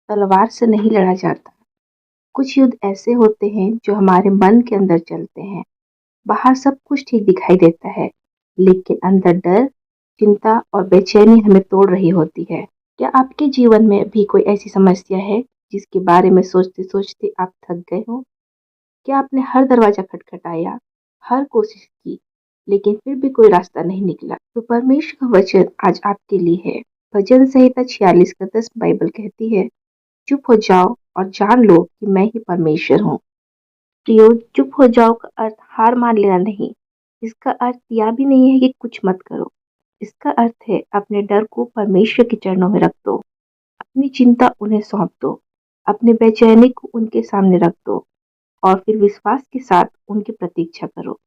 तलवार से नहीं लड़ा जाता। कुछ युद्ध ऐसे होते हैं जो हमारे मन के अंदर चलते हैं। बाहर सब कुछ ठीक दिखाई देता है, लेकिन अंदर डर, चिंता और बेचैनी हमें तोड़ रही होती है। क्या आपके जीवन में भी कोई ऐसी समस्या है जिसके बारे में सोचते-सोचते आप थक गए हो? क्या आपने हर दरवाजा खटखटाया, हर कोशिश की, लेकिन फिर भी कोई रास्ता नहीं निकला? तो परमेश्वर का वचन आज आपके लिए है। भजन संहिता 46 का 10 बाइबल कहती है, चुप हो जाओ और जान लो कि मैं ही परमेश्वर हूँ। प्रियो, चुप हो जाओ का अर्थ हार मान लेना नहीं। इसका अर्थ यह भी नहीं है कि कुछ मत करो। इसका अर्थ है अपने डर को परमेश्वर के चरणों में रख दो, अपनी चिंता उन्हें सौंप दो, अपने बेचैनी को उनके सामने रख दो और फिर विश्वास के साथ उनकी प्रतीक्षा करो।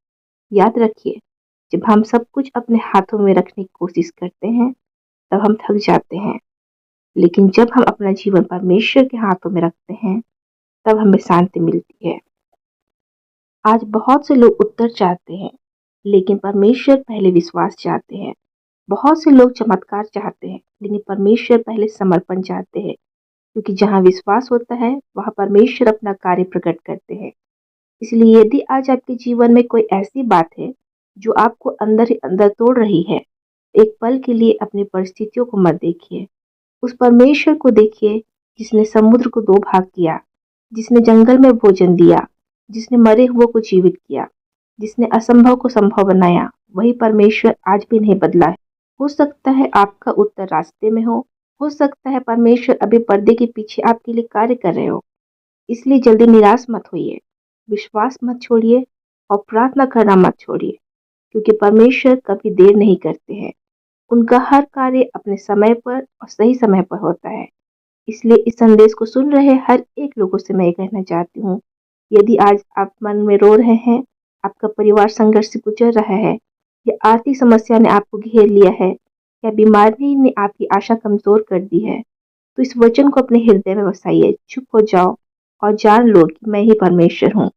याद रखिए, जब हम सब कुछ अपने हाथों में रखने की कोशिश करते हैं, तब हम थक जाते हैं। लेकिन जब हम अपना जीवन परमेश्वर के हाथों में रखते हैं, तब हमें शांति मिलती है। आज बहुत से लोग उत्तर चाहते हैं, लेकिन परमेश्वर पहले विश्वास चाहते हैं। बहुत से लोग चमत्कार चाहते हैं, लेकिन परमेश्वर पहले समर्पण चाहते हैं, क्योंकि जहाँ विश्वास होता है, वहाँ परमेश्वर अपना कार्य प्रकट करते हैं। इसलिए यदि आज आपके जीवन में कोई ऐसी बात है जो आपको अंदर ही अंदर तोड़ रही है, एक पल के लिए अपनी परिस्थितियों को मत देखिए। उस परमेश्वर को देखिए जिसने समुद्र को 2 भाग किया, जिसने जंगल में भोजन दिया, जिसने मरे हुए को जीवित किया, जिसने असंभव को संभव बनाया। वही परमेश्वर आज भी नहीं बदला है। हो सकता है आपका उत्तर रास्ते में हो सकता है परमेश्वर अभी पर्दे के पीछे आपके लिए कार्य कर रहे हो। इसलिए जल्दी निराश मत होइए, विश्वास मत छोड़िए और प्रार्थना करना मत छोड़िए, क्योंकि परमेश्वर कभी देर नहीं करते हैं। उनका हर कार्य अपने समय पर और सही समय पर होता है। इसलिए इस संदेश को सुन रहे हर एक लोगों से मैं ये कहना चाहती हूँ, यदि आज आप मन में रो रहे हैं, आपका परिवार संघर्ष से गुजर रहा है, या आर्थिक समस्या ने आपको घेर लिया है, या बीमारी ने आपकी आशा कमजोर कर दी है, तो इस वचन को अपने हृदय में बसाइए। चुप हो जाओ और जान लो कि मैं ही परमेश्वर हूँ।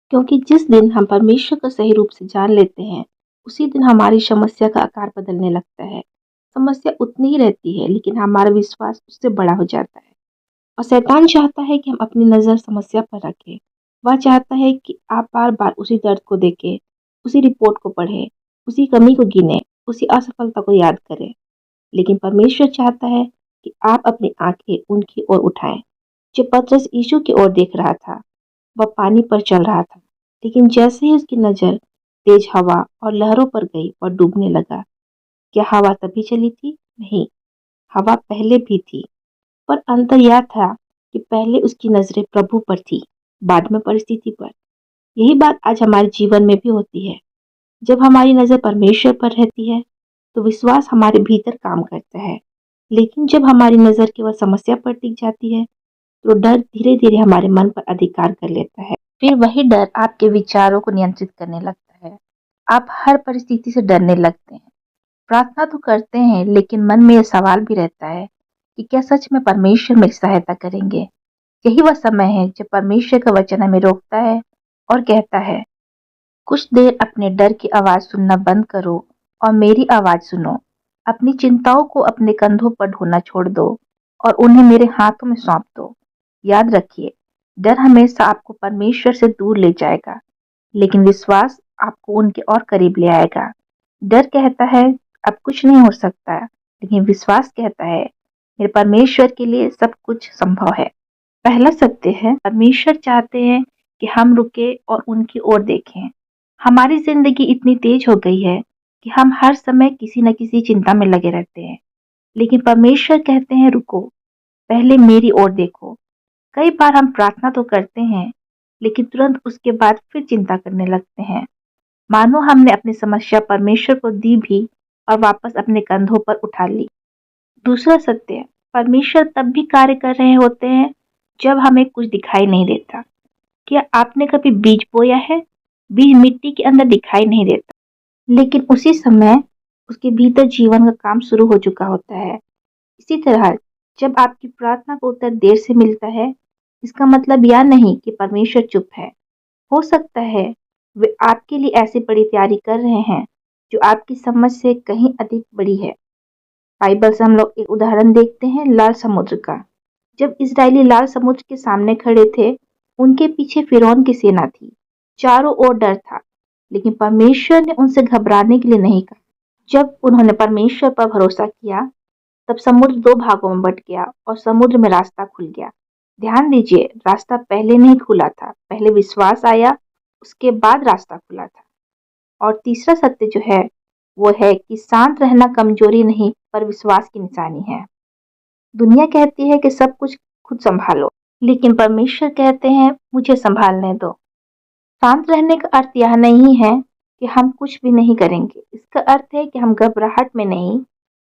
क्योंकि जिस दिन हम परमेश्वर को सही रूप से जान लेते हैं, उसी दिन हमारी समस्या का आकार बदलने लगता है। समस्या उतनी ही रहती है, लेकिन हमारा विश्वास उससे बड़ा हो जाता है। और शैतान चाहता है कि हम अपनी नज़र समस्या पर रखें। वह चाहता है कि आप बार-बार उसी दर्द को देखें, उसी रिपोर्ट को पढ़ें, उसी कमी को गिनें, उसी असफलता को याद करें। लेकिन परमेश्वर चाहता है कि आप अपनी आंखें उनकी ओर उठाएं। जब पतरस यीशु की ओर देख रहा था, वह पानी पर चल रहा था, लेकिन जैसे ही उसकी नज़र तेज हवा और लहरों पर गई, वह डूबने लगा। क्या हवा तभी चली थी? नहीं, हवा पहले भी थी, पर अंतर यह था कि पहले उसकी नजरें प्रभु पर थी, बाद में परिस्थिति पर। यही बात आज हमारे जीवन में भी होती है। जब हमारी नजर परमेश्वर पर रहती है, तो विश्वास हमारे भीतर काम करता है। लेकिन जब हमारी नजर केवल समस्या पर टिक जाती है, तो डर धीरे धीरे हमारे मन पर अधिकार कर लेता है। फिर वही डर आपके विचारों को नियंत्रित करने लगता है। आप हर परिस्थिति से डरने लगते हैं। प्रार्थना तो करते हैं, लेकिन मन में यह सवाल भी रहता है कि क्या सच में परमेश्वर मेरी सहायता करेंगे? यही वह समय है जब परमेश्वर का वचन हमें रोकता है और कहता है, कुछ देर अपने डर की आवाज सुनना बंद करो और मेरी आवाज सुनो। अपनी चिंताओं को अपने कंधों पर ढोना छोड़ दो और उन्हें मेरे हाथों में सौंप दो। याद रखिए, डर हमेशा आपको परमेश्वर से दूर ले जाएगा, लेकिन विश्वास आपको उनके और करीब ले आएगा। डर कहता है अब कुछ नहीं हो सकता, लेकिन विश्वास कहता है मेरे परमेश्वर के लिए सब कुछ संभव है। पहला सत्य है, परमेश्वर चाहते हैं कि हम रुके और उनकी ओर देखें। हमारी जिंदगी इतनी तेज हो गई है कि हम हर समय किसी न किसी चिंता में लगे रहते हैं, लेकिन परमेश्वर कहते हैं रुको, पहले मेरी ओर देखो। कई बार हम प्रार्थना तो करते हैं, लेकिन तुरंत उसके बाद फिर चिंता करने लगते हैं, मानो हमने अपनी समस्या परमेश्वर को दी भी और वापस अपने कंधों पर उठा ली। दूसरा सत्य, परमेश्वर तब भी कार्य कर रहे होते हैं जब हमें कुछ दिखाई नहीं देता। क्या आपने कभी बीज बोया है? बीज मिट्टी के अंदर दिखाई नहीं देता, लेकिन उसी समय उसके भीतर जीवन का काम शुरू हो चुका होता है। इसी तरह जब आपकी प्रार्थना का उत्तर देर से मिलता है, इसका मतलब यह नहीं कि परमेश्वर चुप है। हो सकता है वे आपके लिए ऐसी बड़ी तैयारी कर रहे हैं जो आपकी समझ से कहीं अधिक बड़ी है। बाइबल से हम लोग एक उदाहरण देखते हैं लाल समुद्र का। जब इजरायली लाल समुद्र के सामने खड़े थे, उनके पीछे फिरौन की सेना थी। चारों ओर डर था, लेकिन परमेश्वर ने उनसे घबराने के लिए नहीं कहा। जब उन्होंने परमेश्वर पर भरोसा किया, तब समुद्र दो भागों में बंट गया और समुद्र में रास्ता खुल गया। ध्यान दीजिए, रास्ता पहले नहीं खुला था, पहले विश्वास आया, उसके बाद रास्ता खुला था। और तीसरा सत्य जो है, वो है कि शांत रहना कमजोरी नहीं, पर विश्वास की निशानी है। दुनिया कहती है कि सब कुछ खुद संभालो, लेकिन परमेश्वर कहते हैं मुझे संभालने दो। शांत रहने का अर्थ यह नहीं है कि हम कुछ भी नहीं करेंगे। इसका अर्थ है कि हम घबराहट में नहीं,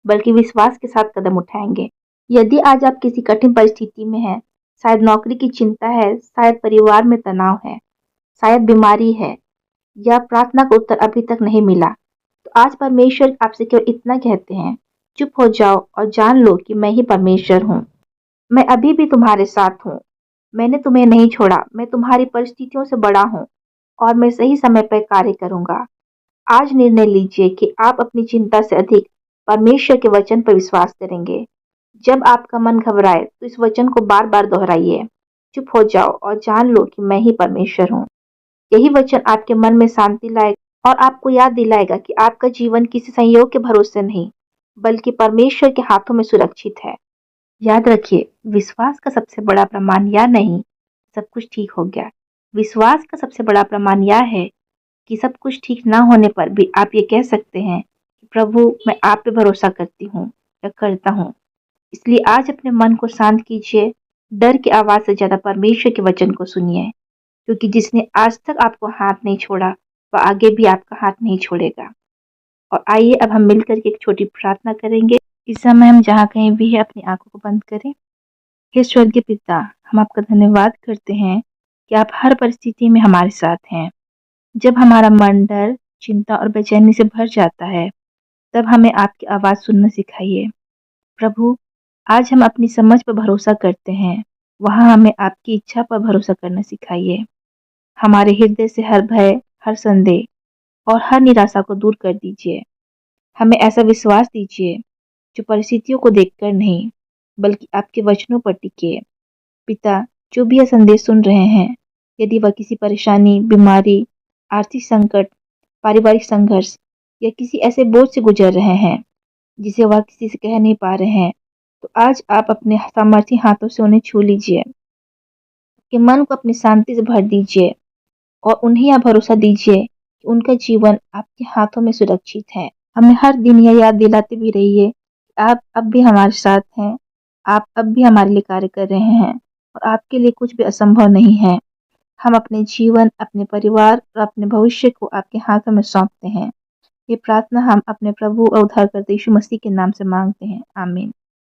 बल्कि विश्वास के साथ कदम उठाएंगे। यदि आज आप किसी कठिन परिस्थिति में हैं, शायद नौकरी की चिंता है, शायद परिवार में तनाव है, शायद बीमारी है, या प्रार्थना का उत्तर अभी तक नहीं मिला, तो आज परमेश्वर आपसे केवल इतना कहते हैं, चुप हो जाओ और जान लो कि मैं ही परमेश्वर हूँ। मैं अभी भी तुम्हारे साथ हूँ। मैंने तुम्हें नहीं छोड़ा। मैं तुम्हारी परिस्थितियों से बड़ा हूँ और मैं सही समय पर कार्य करूंगा। आज निर्णय लीजिए कि आप अपनी चिंता से अधिक परमेश्वर के वचन पर विश्वास करेंगे। जब आपका मन घबराए तो इस वचन को बार बार दोहराइए, चुप हो जाओ और जान लो कि मैं ही परमेश्वर हूँ। यही वचन आपके मन में शांति लाएगा और आपको याद दिलाएगा कि आपका जीवन किसी संयोग के भरोसे नहीं, बल्कि परमेश्वर के हाथों में सुरक्षित है। याद रखिए, विश्वास का सबसे बड़ा प्रमाण यह नहीं सब कुछ ठीक हो गया। विश्वास का सबसे बड़ा प्रमाण यह है कि सब कुछ ठीक ना होने पर भी आप ये कह सकते हैं कि प्रभु, मैं आप पे भरोसा करती हूँ या करता हूँ। इसलिए आज अपने मन को शांत कीजिए। डर की आवाज से ज्यादा परमेश्वर के वचन को सुनिए, क्योंकि जिसने आज तक आपको हाथ नहीं छोड़ा, वह आगे भी आपका हाथ नहीं छोड़ेगा। और आइए अब हम मिलकर के एक छोटी प्रार्थना करेंगे। इस समय हम जहाँ कहीं भी है, अपनी आंखों को बंद करें। हे स्वर्गीय पिता, हम आपका धन्यवाद करते हैं कि आप हर परिस्थिति में हमारे साथ हैं। जब हमारा मन डर, चिंता और बेचैनी से भर जाता है, तब हमें आपकी आवाज़ सुनना सिखाइए। प्रभु, आज हम अपनी समझ पर भरोसा करते हैं, वहाँ हमें आपकी इच्छा पर भरोसा करना सिखाइए। हमारे हृदय से हर भय, हर संदेह और हर निराशा को दूर कर दीजिए। हमें ऐसा विश्वास दीजिए जो परिस्थितियों को देखकर नहीं, बल्कि आपके वचनों पर टिके। पिता, जो भी यह संदेश सुन रहे हैं, यदि वह किसी परेशानी, बीमारी, आर्थिक संकट, पारिवारिक संघर्ष या किसी ऐसे बोझ से गुजर रहे हैं जिसे वह किसी से कह नहीं पा रहे हैं, तो आज आप अपने सामर्थी हाथों से उन्हें छू लीजिए, कि मन को अपनी शांति से भर दीजिए और उन्हें यह भरोसा दीजिए कि उनका जीवन आपके हाथों में सुरक्षित है। हमें हर दिन यह याद दिलाते भी रहिए कि आप अब भी हमारे साथ हैं, आप अब भी हमारे लिए कार्य कर रहे हैं और आपके लिए कुछ भी असंभव नहीं है। हम अपने जीवन, अपने परिवार और अपने भविष्य को आपके हाथों में सौंपते हैं। ये प्रार्थना हम अपने प्रभु और उद्धारकर्ता यीशु मसीह के नाम से मांगते हैं। आमीन।